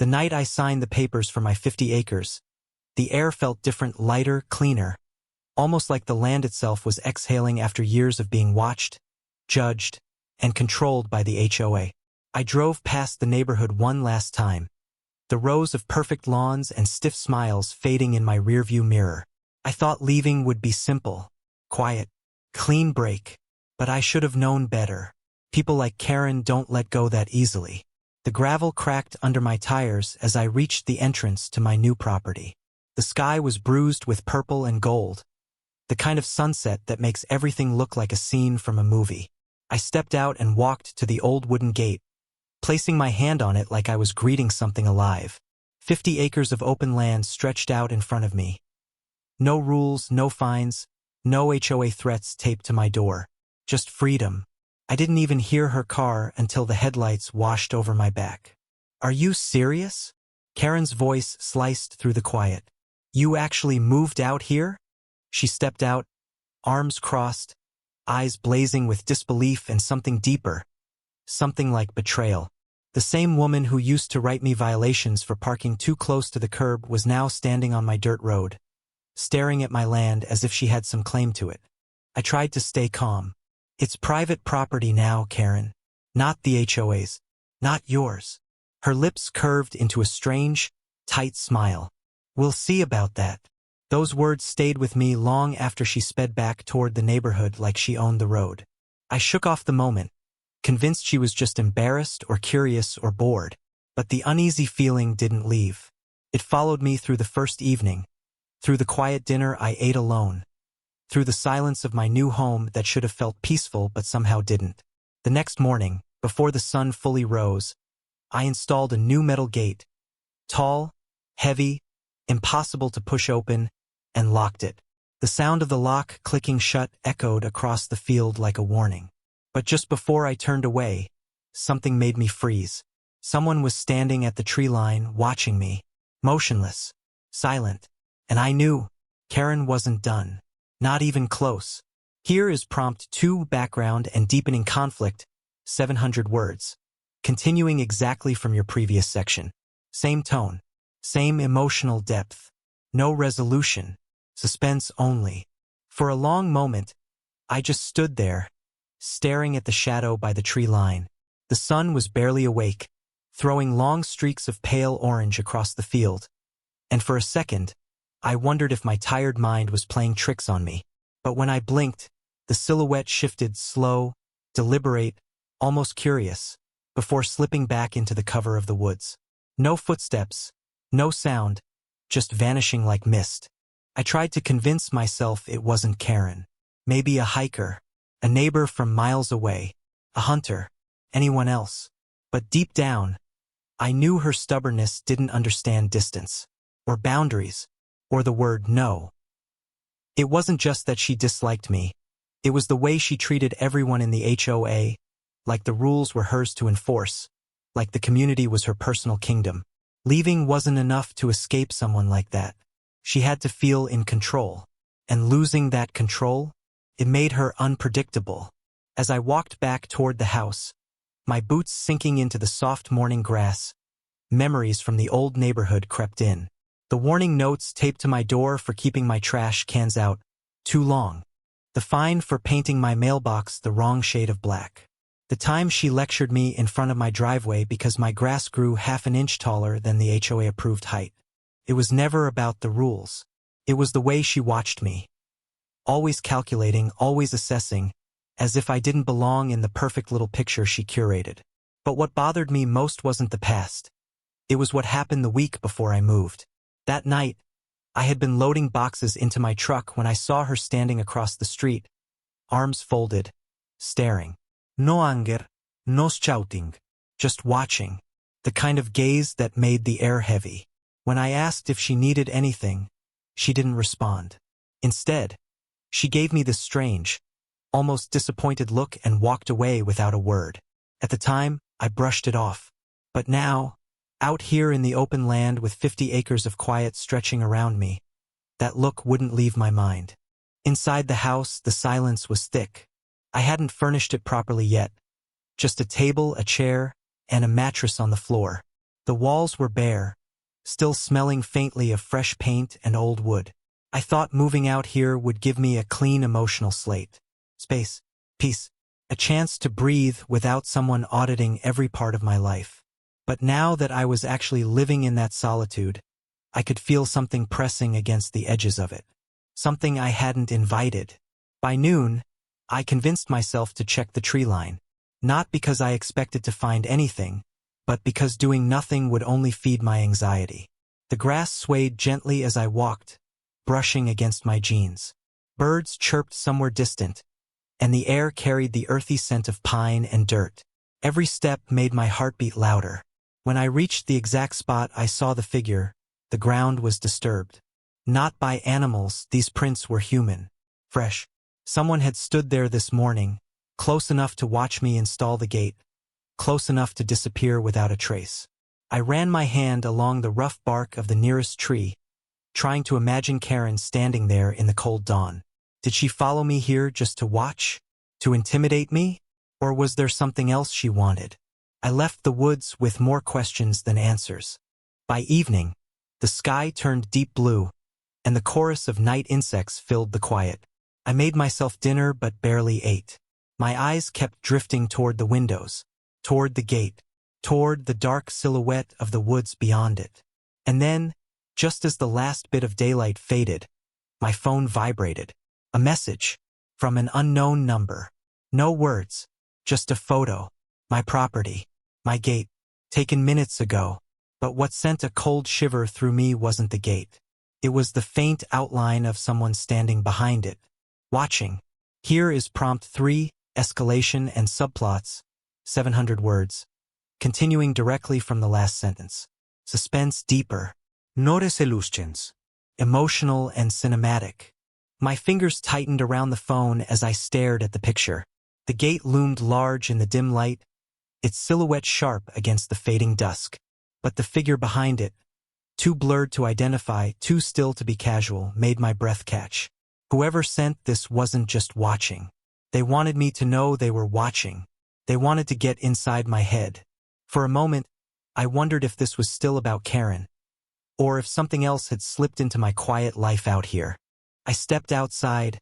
The night I signed the papers for my 50 acres, the air felt different, lighter, cleaner, almost like the land itself was exhaling after years of being watched, judged, and controlled by the HOA. I drove past the neighborhood one last time, the rows of perfect lawns and stiff smiles fading in my rearview mirror. I thought leaving would be simple, quiet, clean break, but I should have known better. People like Karen don't let go that easily. The gravel cracked under my tires as I reached the entrance to my new property. The sky was bruised with purple and gold, the kind of sunset that makes everything look like a scene from a movie. I stepped out and walked to the old wooden gate, placing my hand on it like I was greeting something alive. 50 acres of open land stretched out in front of me. No rules, no fines, no HOA threats taped to my door. Just freedom. I didn't even hear her car until the headlights washed over my back. "Are you serious?" Karen's voice sliced through the quiet. "You actually moved out here?" She stepped out, arms crossed, eyes blazing with disbelief and something deeper, something like betrayal. The same woman who used to write me violations for parking too close to the curb was now standing on my dirt road, staring at my land as if she had some claim to it. I tried to stay calm. "It's private property now, Karen. Not the HOA's. Not yours." Her lips curved into a strange, tight smile. "We'll see about that." Those words stayed with me long after she sped back toward the neighborhood like she owned the road. I shook off the moment, convinced she was just embarrassed or curious or bored. But the uneasy feeling didn't leave. It followed me through the first evening, through the quiet dinner I ate alone, through the silence of my new home that should have felt peaceful but somehow didn't. The next morning, before the sun fully rose, I installed a new metal gate, tall, heavy, impossible to push open, and locked it. The sound of the lock clicking shut echoed across the field like a warning. But just before I turned away, something made me freeze. Someone was standing at the tree line watching me, motionless, silent, and I knew Karen wasn't done. Not even close. Here is prompt 2, background and deepening conflict, 700 words. Continuing exactly from your previous section. Same tone. Same emotional depth. No resolution. Suspense only. For a long moment, I just stood there, staring at the shadow by the tree line. The sun was barely awake, throwing long streaks of pale orange across the field. And for a second, I wondered if my tired mind was playing tricks on me. But when I blinked, the silhouette shifted, slow, deliberate, almost curious, before slipping back into the cover of the woods. No footsteps, no sound, just vanishing like mist. I tried to convince myself it wasn't Karen. Maybe a hiker, a neighbor from miles away, a hunter, anyone else. But deep down, I knew her stubbornness didn't understand distance, or boundaries, or the word no. It wasn't just that she disliked me. It was the way she treated everyone in the HOA, like the rules were hers to enforce, like the community was her personal kingdom. Leaving wasn't enough to escape someone like that. She had to feel in control. And losing that control, it made her unpredictable. As I walked back toward the house, my boots sinking into the soft morning grass, memories from the old neighborhood crept in. The warning notes taped to my door for keeping my trash cans out too long. The fine for painting my mailbox the wrong shade of black. The time she lectured me in front of my driveway because my grass grew half an inch taller than the HOA-approved height. It was never about the rules. It was the way she watched me. Always calculating, always assessing, as if I didn't belong in the perfect little picture she curated. But what bothered me most wasn't the past. It was what happened the week before I moved. That night, I had been loading boxes into my truck when I saw her standing across the street, arms folded, staring. No anger, no shouting, just watching, the kind of gaze that made the air heavy. When I asked if she needed anything, she didn't respond. Instead, she gave me this strange, almost disappointed look and walked away without a word. At the time, I brushed it off. But now, out here in the open land with 50 acres of quiet stretching around me, that look wouldn't leave my mind. Inside the house, the silence was thick. I hadn't furnished it properly yet. Just a table, a chair, and a mattress on the floor. The walls were bare, still smelling faintly of fresh paint and old wood. I thought moving out here would give me a clean emotional slate. Space, peace, a chance to breathe without someone auditing every part of my life. But now that I was actually living in that solitude, I could feel something pressing against the edges of it. Something I hadn't invited. By noon, I convinced myself to check the tree line. Not because I expected to find anything, but because doing nothing would only feed my anxiety. The grass swayed gently as I walked, brushing against my jeans. Birds chirped somewhere distant, and the air carried the earthy scent of pine and dirt. Every step made my heartbeat louder. When I reached the exact spot I saw the figure, the ground was disturbed. Not by animals, these prints were human. Fresh. Someone had stood there this morning, close enough to watch me install the gate, close enough to disappear without a trace. I ran my hand along the rough bark of the nearest tree, trying to imagine Karen standing there in the cold dawn. Did she follow me here just to watch? To intimidate me? Or was there something else she wanted? I left the woods with more questions than answers. By evening, the sky turned deep blue, and the chorus of night insects filled the quiet. I made myself dinner but barely ate. My eyes kept drifting toward the windows, toward the gate, toward the dark silhouette of the woods beyond it. And then, just as the last bit of daylight faded, my phone vibrated. A message from an unknown number. No words, just a photo. My property, my gate, taken minutes ago. But what sent a cold shiver through me wasn't the gate. It was the faint outline of someone standing behind it, watching. Here is prompt 3, escalation and subplots, 700 words, continuing directly from the last sentence. Suspense deeper. No resolutions. Emotional and cinematic. My fingers tightened around the phone as I stared at the picture. The gate loomed large in the dim light, its silhouette sharp against the fading dusk. But the figure behind it, too blurred to identify, too still to be casual, made my breath catch. Whoever sent this wasn't just watching. They wanted me to know they were watching. They wanted to get inside my head. For a moment, I wondered if this was still about Karen, or if something else had slipped into my quiet life out here. I stepped outside,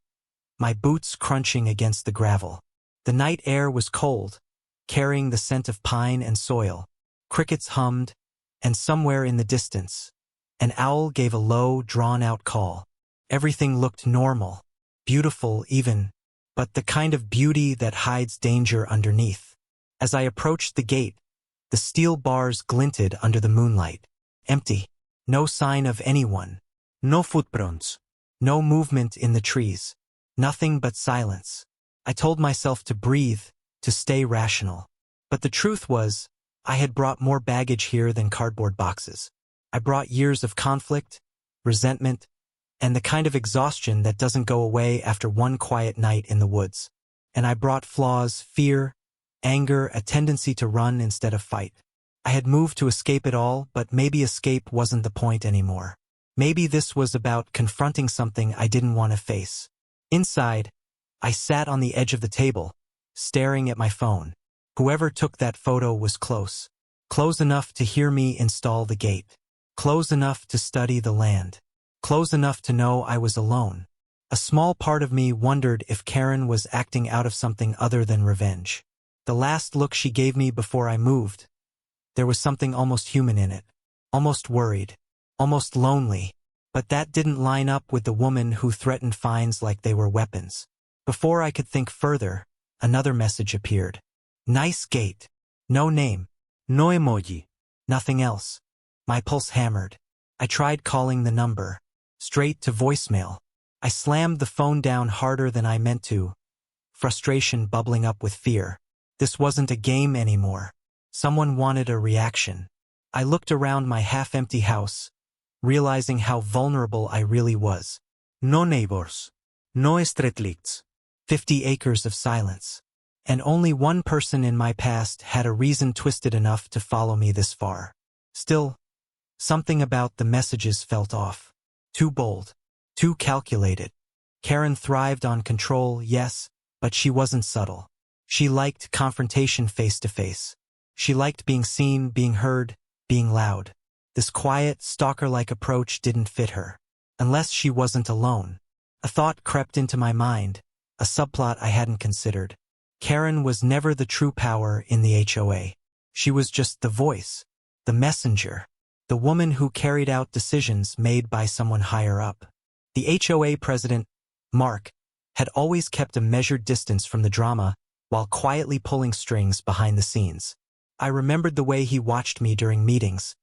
my boots crunching against the gravel. The night air was cold, carrying the scent of pine and soil. Crickets hummed, and somewhere in the distance, an owl gave a low, drawn-out call. Everything looked normal, beautiful even, but the kind of beauty that hides danger underneath. As I approached the gate, the steel bars glinted under the moonlight. Empty. No sign of anyone. No footprints. No movement in the trees. Nothing but silence. I told myself to breathe, to stay rational. But the truth was, I had brought more baggage here than cardboard boxes. I brought years of conflict, resentment, and the kind of exhaustion that doesn't go away after one quiet night in the woods. And I brought flaws, fear, anger, a tendency to run instead of fight. I had moved to escape it all, but maybe escape wasn't the point anymore. Maybe this was about confronting something I didn't want to face. Inside, I sat on the edge of the table, staring at my phone. Whoever took that photo was close. Close enough to hear me install the gate. Close enough to study the land. Close enough to know I was alone. A small part of me wondered if Karen was acting out of something other than revenge. The last look she gave me before I moved, there was something almost human in it. Almost worried. Almost lonely. But that didn't line up with the woman who threatened fines like they were weapons. Before I could think further, another message appeared. Nice gate. No name. No emoji. Nothing else. My pulse hammered. I tried calling the number. Straight to voicemail. I slammed the phone down harder than I meant to, frustration bubbling up with fear. This wasn't a game anymore. Someone wanted a reaction. I looked around my half-empty house, realizing how vulnerable I really was. No neighbors. No streetlights. 50 acres of silence. And only one person in my past had a reason twisted enough to follow me this far. Still, something about the messages felt off. Too bold. Too calculated. Karen thrived on control, yes, but she wasn't subtle. She liked confrontation face to face. She liked being seen, being heard, being loud. This quiet, stalker-like approach didn't fit her. Unless she wasn't alone. A thought crept into my mind, a subplot I hadn't considered. Karen was never the true power in the HOA. She was just the voice, the messenger, the woman who carried out decisions made by someone higher up. The HOA president, Mark, had always kept a measured distance from the drama while quietly pulling strings behind the scenes. I remembered the way he watched me during meetings,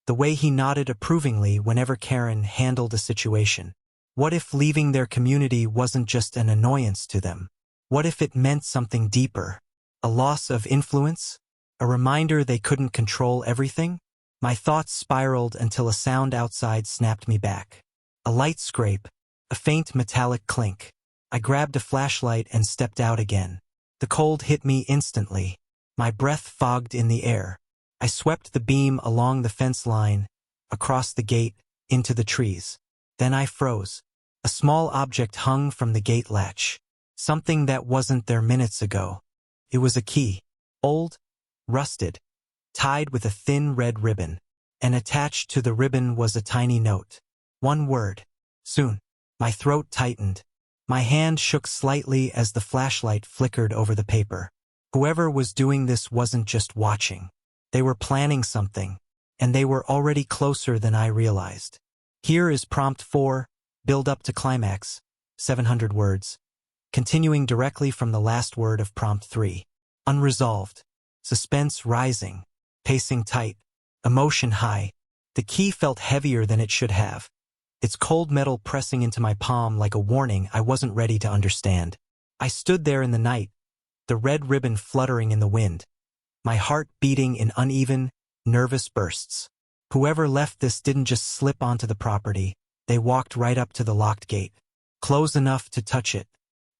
the way he nodded approvingly whenever Karen handled a situation. What if leaving their community wasn't just an annoyance to them? What if it meant something deeper? A loss of influence? A reminder they couldn't control everything? My thoughts spiraled until a sound outside snapped me back. A light scrape, a faint metallic clink. I grabbed a flashlight and stepped out again. The cold hit me instantly. My breath fogged in the air. I swept the beam along the fence line, across the gate, into the trees. Then I froze. A small object hung from the gate latch. Something that wasn't there minutes ago. It was a key. Old, rusted, tied with a thin red ribbon. And attached to the ribbon was a tiny note. One word. Soon. My throat tightened. My hand shook slightly as the flashlight flickered over the paper. Whoever was doing this wasn't just watching. They were planning something, and they were already closer than I realized. Here is prompt 4, build up to climax, 700 words, continuing directly from the last word of prompt 3. Unresolved, suspense rising, pacing tight, emotion high. The key felt heavier than it should have. Its cold metal pressing into my palm like a warning I wasn't ready to understand. I stood there in the night, the red ribbon fluttering in the wind, my heart beating in uneven, nervous bursts. Whoever left this didn't just slip onto the property, they walked right up to the locked gate. Close enough to touch it.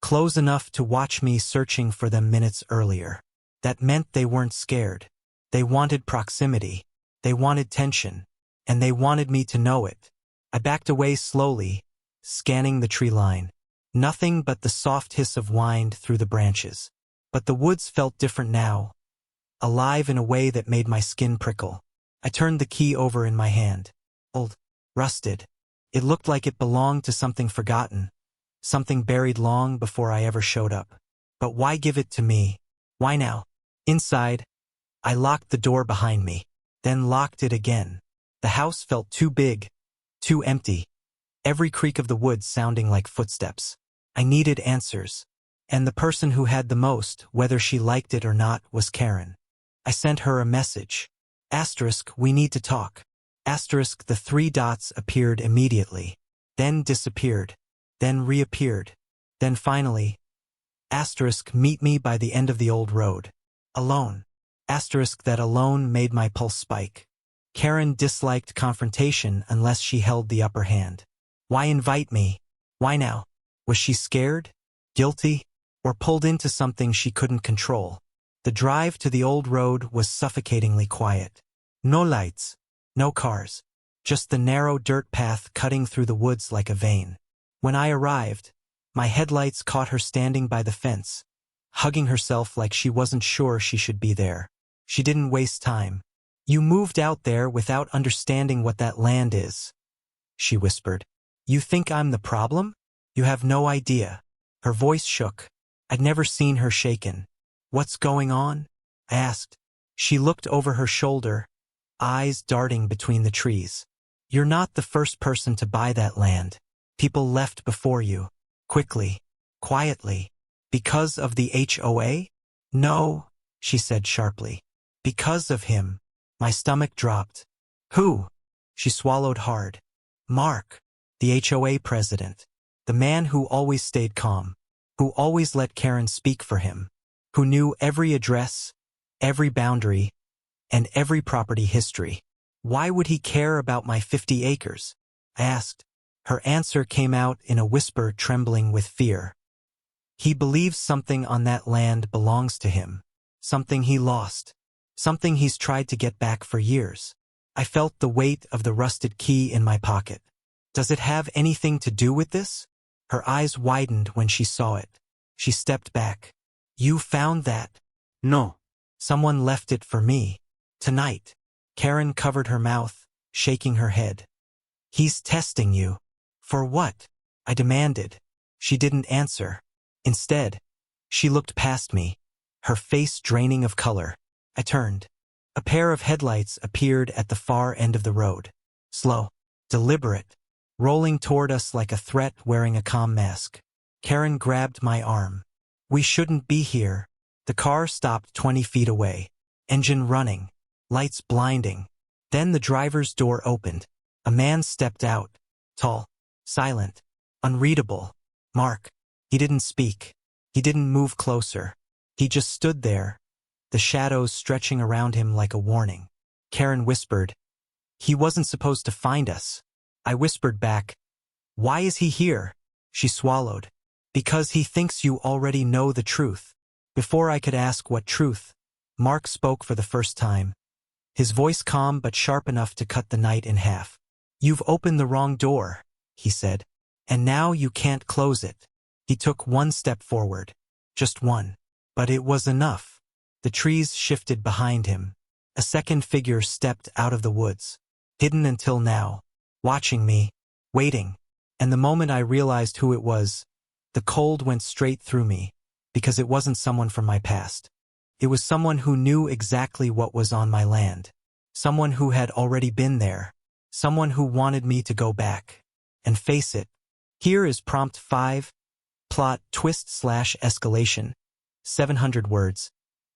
Close enough to watch me searching for them minutes earlier. That meant they weren't scared. They wanted proximity. They wanted tension. And they wanted me to know it. I backed away slowly, scanning the tree line. Nothing but the soft hiss of wind through the branches. But the woods felt different now, alive in a way that made my skin prickle. I turned the key over in my hand. Old, rusted. It looked like it belonged to something forgotten, something buried long before I ever showed up. But why give it to me? Why now? Inside, I locked the door behind me, then locked it again. The house felt too big, too empty, every creak of the woods sounding like footsteps. I needed answers. And the person who had the most, whether she liked it or not, was Karen. I sent her a message. Asterisk, we need to talk. Asterisk, the 3 dots appeared immediately, then disappeared, then reappeared, then finally, asterisk, meet me by the end of the old road. Alone. Asterisk, that alone made my pulse spike. Karen disliked confrontation unless she held the upper hand. Why invite me? Why now? Was she scared? Guilty? Or pulled into something she couldn't control? The drive to the old road was suffocatingly quiet. No lights. No cars. Just the narrow dirt path cutting through the woods like a vein. When I arrived, my headlights caught her standing by the fence, hugging herself like she wasn't sure she should be there. She didn't waste time. You moved out there without understanding what that land is, she whispered. You think I'm the problem? You have no idea. Her voice shook. I'd never seen her shaken. What's going on? I asked. She looked over her shoulder, eyes darting between the trees. You're not the first person to buy that land. People left before you. Quickly. Quietly. Because of the HOA? No, she said sharply. Because of him. My stomach dropped. Who? She swallowed hard. Mark. The HOA president. The man who always stayed calm. Who always let Karen speak for him. Who knew every address, every boundary, and every property history. Why would he care about my 50 acres? I asked. Her answer came out in a whisper trembling with fear. He believes something on that land belongs to him. Something he lost. Something he's tried to get back for years. I felt the weight of the rusted key in my pocket. Does it have anything to do with this? Her eyes widened when she saw it. She stepped back. You found that? No. Someone left it for me. Tonight. Karen covered her mouth, shaking her head. He's testing you. For what? I demanded. She didn't answer. Instead, she looked past me, her face draining of color. I turned. A pair of headlights appeared at the far end of the road. Slow, deliberate, rolling toward us like a threat wearing a calm mask. Karen grabbed my arm. We shouldn't be here. The car stopped 20 feet away. Engine running, lights blinding. Then the driver's door opened. A man stepped out, tall, silent, unreadable. Mark. He didn't speak. He didn't move closer. He just stood there, the shadows stretching around him like a warning. Karen whispered, "He wasn't supposed to find us." I whispered back, "Why is he here?" She swallowed. "Because he thinks you already know the truth." Before I could ask what truth, Mark spoke for the first time. His voice calm but sharp enough to cut the night in half. "You've opened the wrong door," he said, "and now you can't close it." He took one step forward. Just one. But it was enough. The trees shifted behind him. A second figure stepped out of the woods, hidden until now, watching me, waiting. And the moment I realized who it was, the cold went straight through me, because it wasn't someone from my past. It was someone who knew exactly what was on my land. Someone who had already been there. Someone who wanted me to go back and face it. Here is prompt 5, plot twist/escalation, 700 words,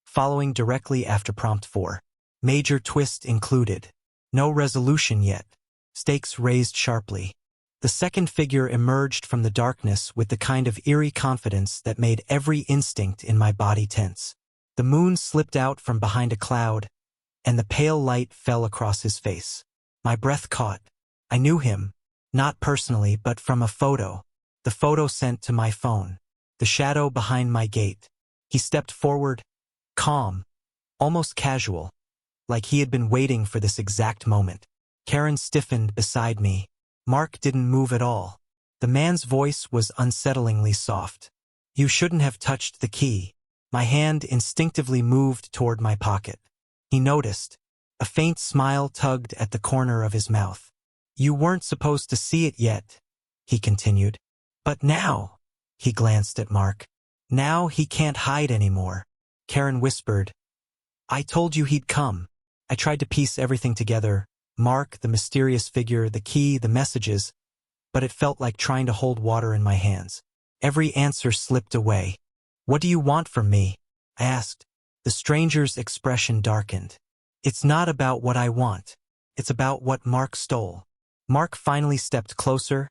following directly after prompt 4. Major twist included. No resolution yet. Stakes raised sharply. The second figure emerged from the darkness with the kind of eerie confidence that made every instinct in my body tense. The moon slipped out from behind a cloud, and the pale light fell across his face. My breath caught. I knew him, not personally but from a photo. The photo sent to my phone. The shadow behind my gate. He stepped forward, calm, almost casual, like he had been waiting for this exact moment. Karen stiffened beside me. Mark didn't move at all. The man's voice was unsettlingly soft. "You shouldn't have touched the key." My hand instinctively moved toward my pocket. He noticed. A faint smile tugged at the corner of his mouth. "You weren't supposed to see it yet," he continued. "But now," he glanced at Mark. "Now he can't hide anymore." Karen whispered, "I told you he'd come." I tried to piece everything together. Mark, the mysterious figure, the key, the messages, but it felt like trying to hold water in my hands. Every answer slipped away. "What do you want from me?" I asked. The stranger's expression darkened. "It's not about what I want. It's about what Mark stole." Mark finally stepped closer,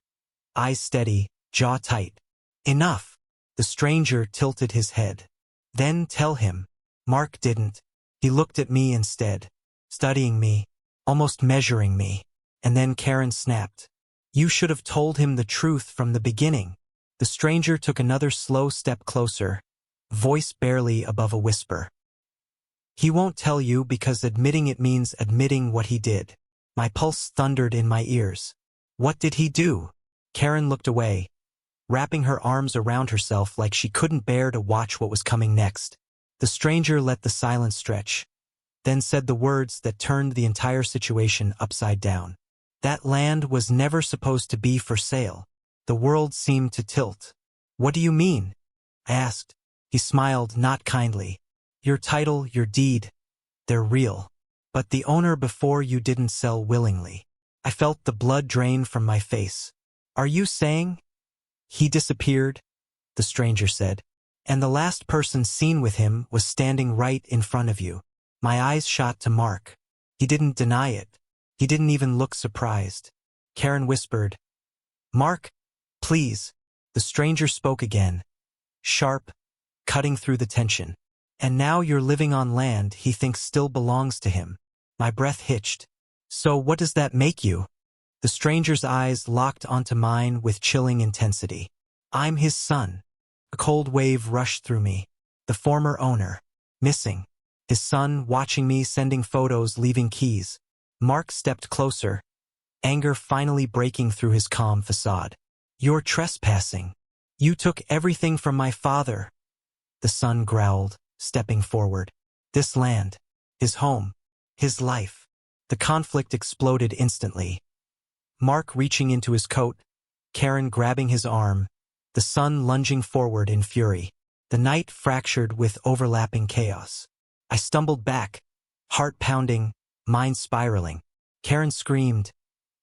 eyes steady, jaw tight. "Enough." The stranger tilted his head. "Then tell him." Mark didn't. He looked at me instead, studying me, almost measuring me. And then Karen snapped. "You should have told him the truth from the beginning." The stranger took another slow step closer, voice barely above a whisper. "He won't tell you because admitting it means admitting what he did." My pulse thundered in my ears. "What did he do?" Karen looked away, wrapping her arms around herself like she couldn't bear to watch what was coming next. The stranger let the silence stretch, then said the words that turned the entire situation upside down. "That land was never supposed to be for sale." The world seemed to tilt. "What do you mean?" I asked. He smiled, not kindly. "Your title, your deed, they're real. But the owner before you didn't sell willingly." I felt the blood drain from my face. "Are you saying?" "He disappeared," the stranger said, "and the last person seen with him was standing right in front of you." My eyes shot to Mark. He didn't deny it. He didn't even look surprised. Karen whispered, "Mark, please." The stranger spoke again, sharp, cutting through the tension. "And now you're living on land he thinks still belongs to him." My breath hitched. "So what does that make you?" The stranger's eyes locked onto mine with chilling intensity. "I'm his son." A cold wave rushed through me. The former owner, missing. His son watching me, sending photos, leaving keys. Mark stepped closer, anger finally breaking through his calm facade. "You're trespassing. You took everything from my father." The son growled, stepping forward. "This land, his home, his life. The conflict exploded instantly. Mark reaching into his coat, Karen grabbing his arm, the son lunging forward in fury. The night fractured with overlapping chaos. I stumbled back, heart pounding, mind spiraling. Karen screamed,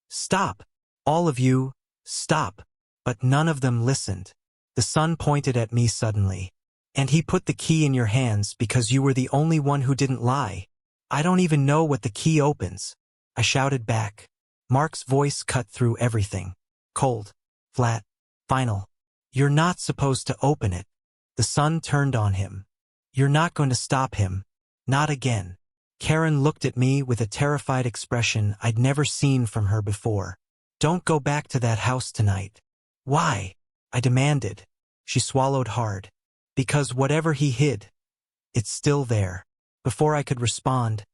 "Stop! All of you, stop!" But none of them listened. The son pointed at me suddenly. "And he put the key in your hands because you were the only one who didn't lie. I don't even know what the key opens," I shouted back. Mark's voice cut through everything. Cold, flat, final. "You're not supposed to open it." The son turned on him. "You're not going to stop him. Not again." Karen looked at me with a terrified expression I'd never seen from her before. "Don't go back to that house tonight." "Why?" I demanded. She swallowed hard. "Because whatever he hid, it's still there." Before I could respond,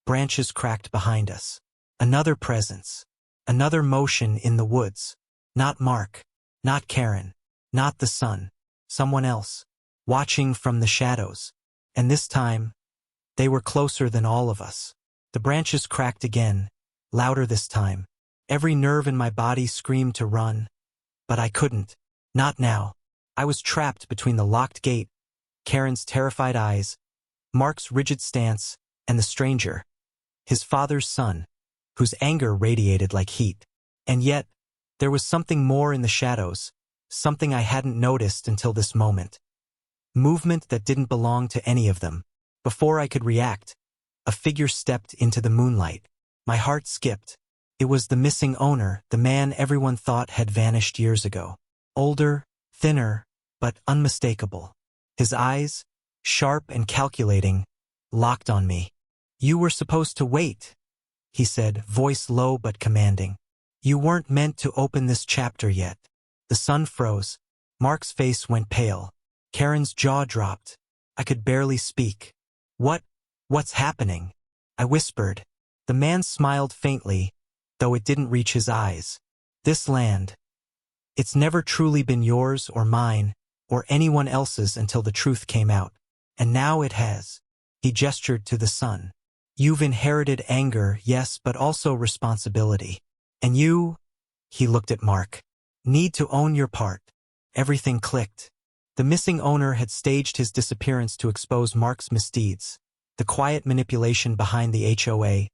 branches cracked behind us. Another presence. Another motion in the woods. Not Mark. Not Karen. Not the son. Someone else. Watching from the shadows. And this time, they were closer than all of us. The branches cracked again, louder this time. Every nerve in my body screamed to run, but I couldn't. Not now. I was trapped between the locked gate, Karen's terrified eyes, Mark's rigid stance, and the stranger, his father's son, whose anger radiated like heat. And yet, there was something more in the shadows, something I hadn't noticed until this moment. Movement that didn't belong to any of them. Before I could react, a figure stepped into the moonlight. My heart skipped. It was the missing owner, the man everyone thought had vanished years ago. Older, thinner, but unmistakable. His eyes, sharp and calculating, locked on me. "You were supposed to wait," he said, voice low but commanding. "You weren't meant to open this chapter yet." The sun froze. Mark's face went pale. Karen's jaw dropped. I could barely speak. What's happening?" I whispered. The man smiled faintly, though it didn't reach his eyes. "This land. It's never truly been yours or mine, or anyone else's until the truth came out. And now it has." He gestured to the sun. "You've inherited anger, yes, but also responsibility. And you," he looked at Mark, "need to own your part." Everything clicked. The missing owner had staged his disappearance to expose Mark's misdeeds, the quiet manipulation behind the HOA,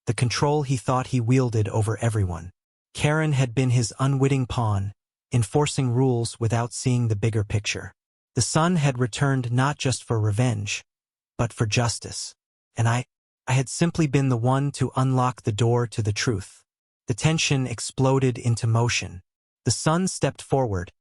the control he thought he wielded over everyone. Karen had been his unwitting pawn, enforcing rules without seeing the bigger picture. The son had returned not just for revenge, but for justice. And I had simply been the one to unlock the door to the truth. The tension exploded into motion. The son stepped forward.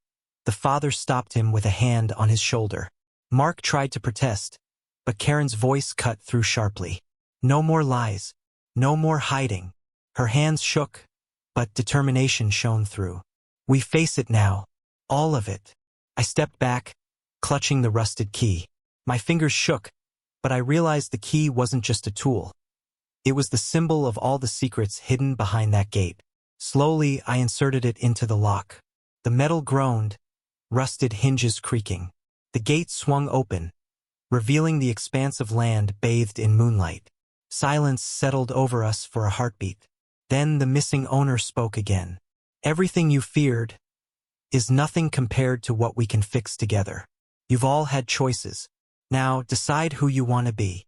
The father stopped him with a hand on his shoulder. Mark tried to protest, but Karen's voice cut through sharply. "No more lies. No more hiding." Her hands shook, but determination shone through. "We face it now. All of it." I stepped back, clutching the rusted key. My fingers shook, but I realized the key wasn't just a tool. It was the symbol of all the secrets hidden behind that gate. Slowly, I inserted it into the lock. The metal groaned, rusted hinges creaking. The gate swung open, revealing the expanse of land bathed in moonlight. Silence settled over us for a heartbeat. Then the missing owner spoke again. "Everything you feared is nothing compared to what we can fix together. You've all had choices. Now decide who you want to be."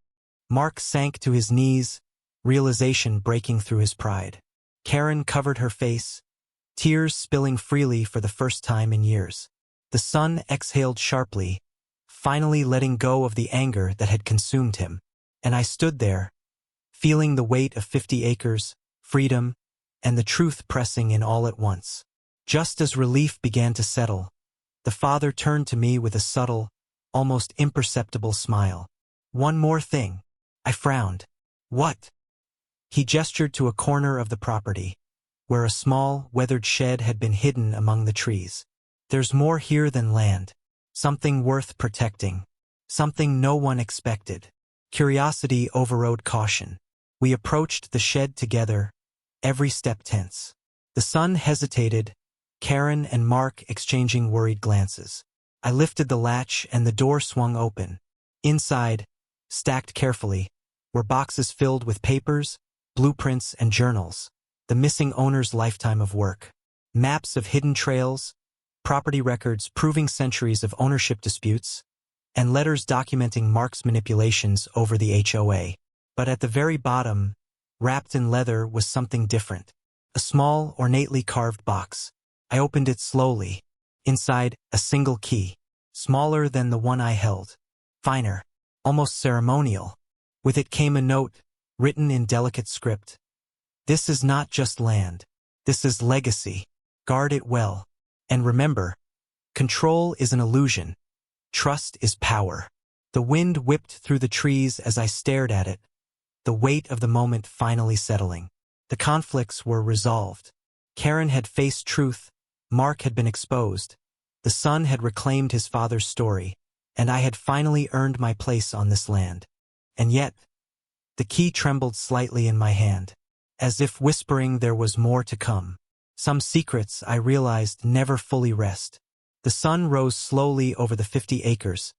Mark sank to his knees, realization breaking through his pride. Karen covered her face, tears spilling freely for the first time in years. The son exhaled sharply, finally letting go of the anger that had consumed him. And I stood there, feeling the weight of 50 acres, freedom, and the truth pressing in all at once. Just as relief began to settle, the father turned to me with a subtle, almost imperceptible smile. "One more thing." I frowned. "What?" He gestured to a corner of the property, where a small, weathered shed had been hidden among the trees. "There's more here than land. Something worth protecting. Something no one expected." Curiosity overrode caution. We approached the shed together, every step tense. The son hesitated, Karen and Mark exchanging worried glances. I lifted the latch and the door swung open. Inside, stacked carefully, were boxes filled with papers, blueprints, and journals, the missing owner's lifetime of work. Maps of hidden trails, property records proving centuries of ownership disputes, and letters documenting Mark's manipulations over the HOA. But at the very bottom, wrapped in leather, was something different. A small, ornately carved box. I opened it slowly. Inside, a single key, smaller than the one I held. Finer, almost ceremonial. With it came a note, written in delicate script. "This is not just land. This is legacy. Guard it well. And remember, control is an illusion. Trust is power." The wind whipped through the trees as I stared at it, the weight of the moment finally settling. The conflicts were resolved. Karen had faced truth, Mark had been exposed, the son had reclaimed his father's story, and I had finally earned my place on this land. And yet, the key trembled slightly in my hand, as if whispering there was more to come. Some secrets, I realized, never fully rest. The sun rose slowly over the 50 acres,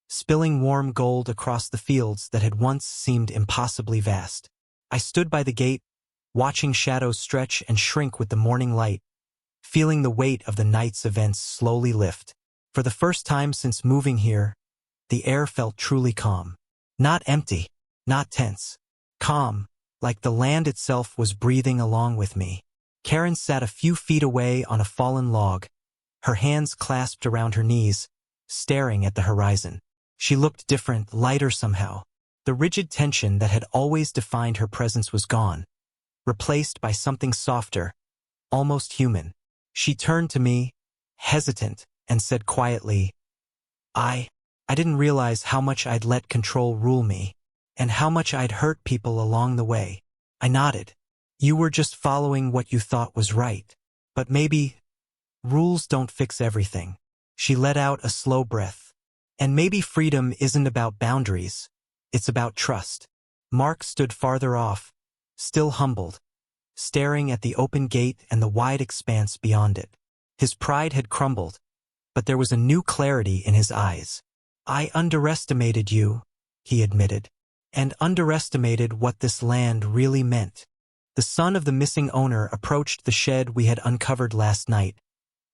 spilling warm gold across the fields that had once seemed impossibly vast. I stood by the gate, watching shadows stretch and shrink with the morning light, feeling the weight of the night's events slowly lift. For the first time since moving here, the air felt truly calm. Not empty, not tense. Calm, like the land itself was breathing along with me. Karen sat a few feet away on a fallen log, her hands clasped around her knees, staring at the horizon. She looked different, lighter somehow. The rigid tension that had always defined her presence was gone, replaced by something softer, almost human. She turned to me, hesitant, and said quietly, I didn't realize how much I'd let control rule me, and how much I'd hurt people along the way." I nodded. "You were just following what you thought was right. But maybe rules don't fix everything." She let out a slow breath. "And maybe freedom isn't about boundaries, it's about trust." Mark stood farther off, still humbled, staring at the open gate and the wide expanse beyond it. His pride had crumbled, but there was a new clarity in his eyes. "I underestimated you," he admitted, "and underestimated what this land really meant." The son of the missing owner approached the shed we had uncovered last night,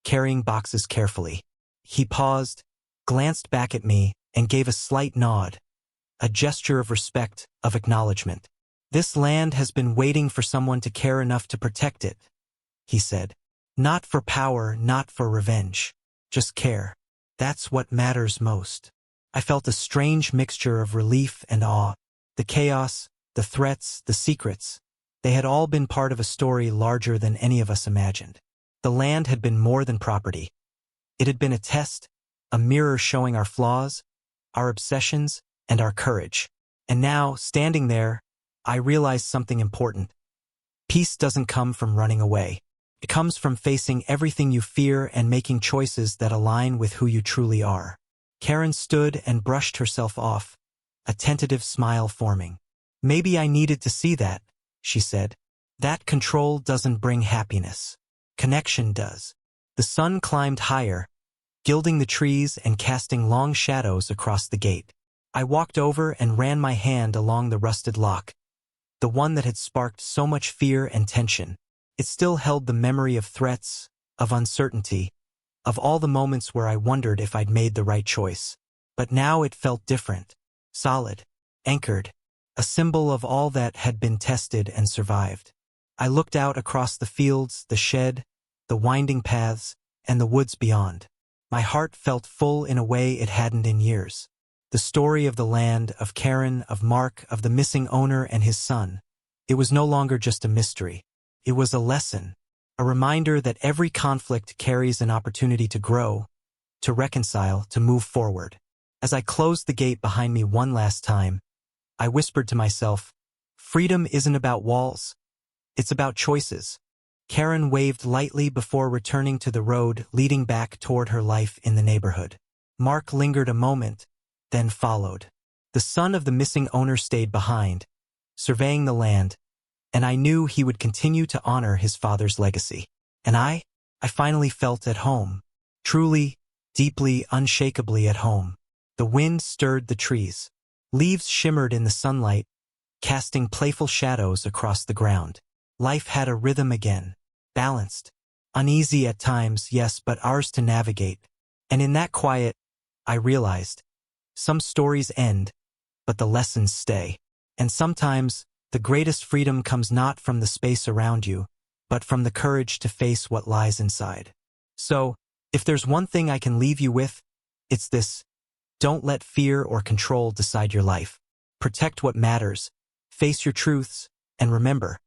carrying boxes carefully. He paused, glanced back at me, and gave a slight nod, a gesture of respect, of acknowledgement. "This land has been waiting for someone to care enough to protect it," he said. "Not for power, not for revenge. Just care. That's what matters most." I felt a strange mixture of relief and awe. The chaos, the threats, the secrets, they had all been part of a story larger than any of us imagined. The land had been more than property. It had been a test, a mirror showing our flaws, our obsessions, and our courage. And now, standing there, I realized something important. Peace doesn't come from running away. It comes from facing everything you fear and making choices that align with who you truly are. Karen stood and brushed herself off, a tentative smile forming. "Maybe I needed to see that," she said. "That control doesn't bring happiness. Connection does." The sun climbed higher, gilding the trees and casting long shadows across the gate. I walked over and ran my hand along the rusted lock, the one that had sparked so much fear and tension. It still held the memory of threats, of uncertainty, of all the moments where I wondered if I'd made the right choice. But now it felt different, solid, anchored, a symbol of all that had been tested and survived. I looked out across the fields, the shed, the winding paths, and the woods beyond. My heart felt full in a way it hadn't in years. The story of the land, of Karen, of Mark, of the missing owner and his son. It was no longer just a mystery. It was a lesson, a reminder that every conflict carries an opportunity to grow, to reconcile, to move forward. As I closed the gate behind me one last time, I whispered to myself, freedom isn't about walls. It's about choices. Karen waved lightly before returning to the road leading back toward her life in the neighborhood. Mark lingered a moment, then followed. The son of the missing owner stayed behind, surveying the land, and I knew he would continue to honor his father's legacy. And I finally felt at home. Truly, deeply, unshakably at home. The wind stirred the trees. Leaves shimmered in the sunlight, casting playful shadows across the ground. Life had a rhythm again, balanced. Uneasy at times, yes, but ours to navigate. And in that quiet, I realized, some stories end, but the lessons stay. And sometimes, the greatest freedom comes not from the space around you, but from the courage to face what lies inside. So, if there's one thing I can leave you with, it's this: don't let fear or control decide your life. Protect what matters, face your truths, and remember,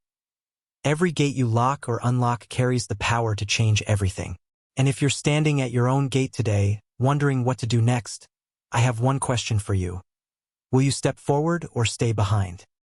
every gate you lock or unlock carries the power to change everything. And if you're standing at your own gate today, wondering what to do next, I have one question for you. Will you step forward or stay behind?